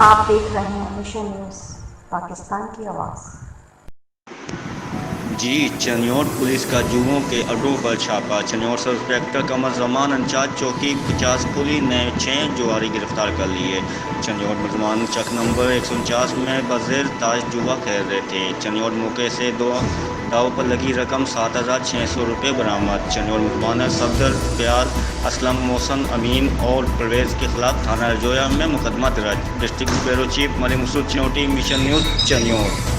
आप देख रहे हैं मिशन न्यूज़, पाकिस्तान की आवाज़। जी, चन्योट पुलिस का जुओं के अड्डों पर छापा। चन्योट सब इंस्पेक्टर कमर जमान इंचार्ज चौकी 50 पुलिस ने 6 जुआरी गिरफ्तार कर लिए। चन्योट मुलजमान चक नंबर 149 में बज़ेर ताज जुआ खेल रहे थे। चन्योट मौके से दाव पर लगी रकम 7,600 रुपये बरामद। चन्योट मुलजमान सफदर प्यार असलम मोहसन अमीन और परवेज़ के खिलाफ थाना रजोया में मुकदमा दर्ज। District bureau chief Malik Masood Chinioti, Mission News, Chiniot.